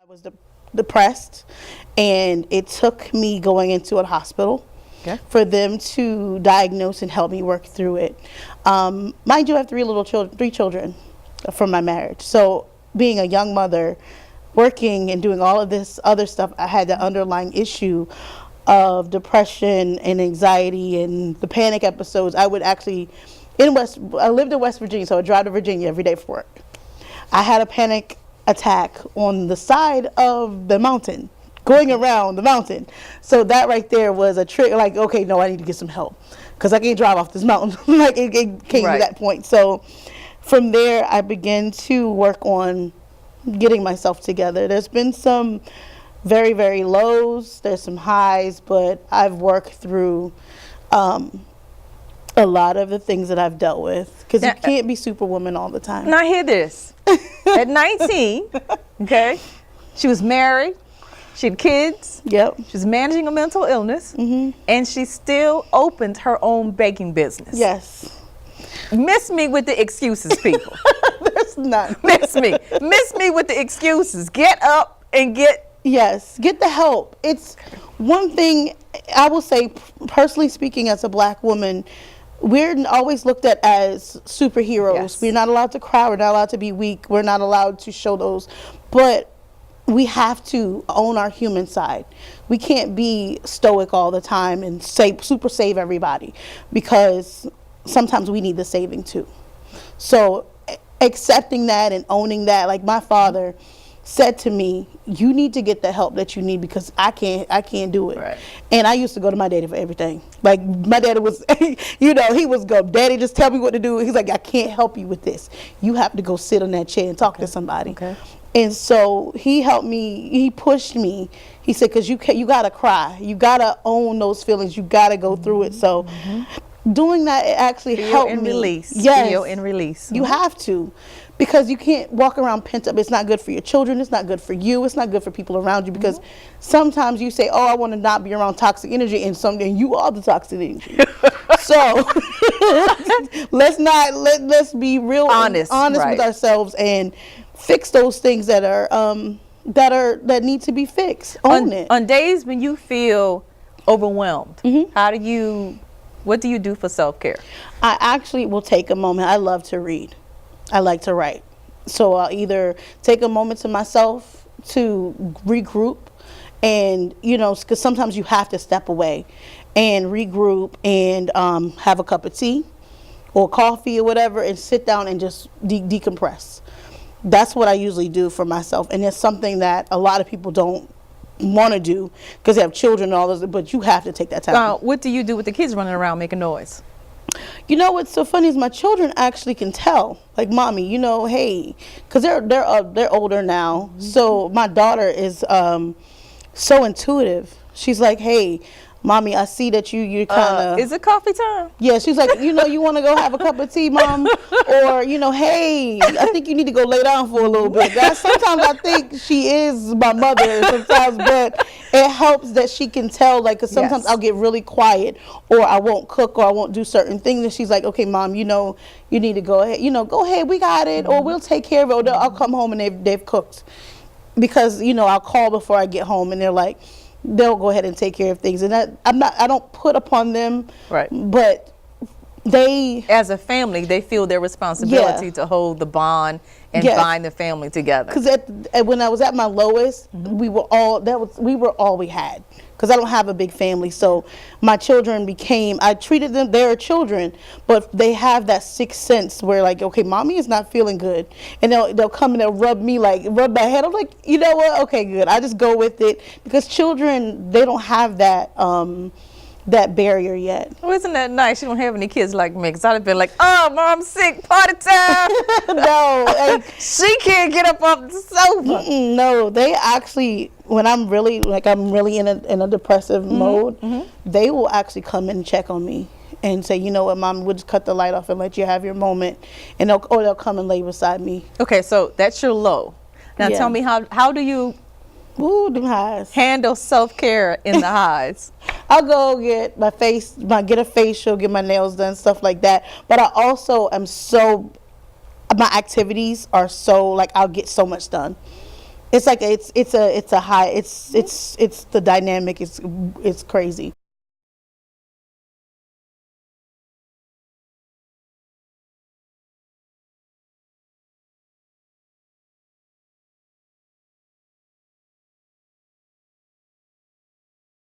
I was depressed, and it took me going into a hospital for them to diagnose and help me work through it. Mind you, I have three children from my marriage. So being a young mother, working and doing all of this other stuff, I had the underlying issue of depression and anxiety and the panic episodes. I would actually, I lived in West Virginia, so I would drive to Virginia every day for work. I had a panic attack on the side of the mountain, going around the mountain. So that right there was a trick, like, okay, no, I need to get some help because I can't drive off this mountain. Like it came to that point. So from there, I began to work on getting myself together. There's been some very, very lows. There's some highs, but I've worked through a lot of the things that I've dealt with, because you can't be Superwoman all the time. Now hear this. At 19, okay, she was married, she had kids, she was managing a mental illness, and she still opened her own baking business. Yes. Miss me with the excuses, people. There's none. Miss me with the excuses. Get up and get the help. It's one thing I will say, personally speaking, as a black woman, we're always looked at as superheroes. Yes. We're not allowed to cry. We're not allowed to be weak. We're not allowed to show those. But we have to own our human side. We can't be stoic all the time and super save everybody, because sometimes we need the saving too. So accepting that and owning that, like my father said to me, you need to get the help that you need, because I can't do it. Right. And I used to go to my daddy for everything. Like my daddy was, he was go, daddy, just tell me what to do. He's like, I can't help you with this. You have to go sit on that chair and talk to somebody. Okay. And so he helped me. He pushed me. He said, because you gotta cry. You gotta own those feelings. You gotta go through it. So doing that, it actually helped me. Release. Yes. Feel and release. You have to. Because you can't walk around pent up. It's not good for your children. It's not good for you. It's not good for people around you. Because sometimes you say, "Oh, I want to not be around toxic energy," and someday you are the toxic energy. So let's be real honest with ourselves and fix those things that that need to be fixed. Own it. On days when you feel overwhelmed, what do you do for self-care? I actually will take a moment. I love to read. I like to write. So I'll either take a moment to myself to regroup, and because sometimes you have to step away and regroup and have a cup of tea or coffee or whatever and sit down and just decompress. That's what I usually do for myself, and it's something that a lot of people don't want to do because they have children and all this, but you have to take that time. What do you do with the kids running around making noise? What's so funny is my children actually can tell, like, mommy, hey, because they're older now. So my daughter is so intuitive. She's like, hey, mommy, I see that you kind of. Is it coffee time? Yeah, she's like, you want to go have a cup of tea, mom? Or, hey, I think you need to go lay down for a little bit. Sometimes I think she is my mother sometimes, but it helps that she can tell, like, because sometimes I'll get really quiet, or I won't cook, or I won't do certain things. And she's like, okay, mom, you need to go ahead. Go ahead, we got it, or we'll take care of it, or I'll come home and they've cooked. Because, I'll call before I get home, and they're like, they'll go ahead and take care of things, and I don't put upon them, right? But they, as a family, they feel their responsibility to hold the bond and bind the family together. Because when I was at my lowest, we were all we had. Because I don't have a big family, so my children I treated them, they're children, but they have that sixth sense where, like, okay, mommy is not feeling good, and they'll come and they'll rub my head. I'm like, you know what? Okay, good. I just go with it, because children, they don't have that barrier yet. Oh, isn't that nice? You don't have any kids like me, because I'd have been like, oh, mom's sick, party time. No, she can't get up off the sofa. No, they actually, when I'm really in a depressive mode, they will actually come in and check on me and say, you know what, mom, we'll just cut the light off and let you have your moment, and they'll come and lay beside me. Okay, so that's your low. Now tell me, how do you them highs. handle self-care in the highs? I'll go get get a facial, get my nails done, stuff like that. But I also am my activities are so, like, I'll get so much done. It's like it's a high. It's the dynamic. It's crazy.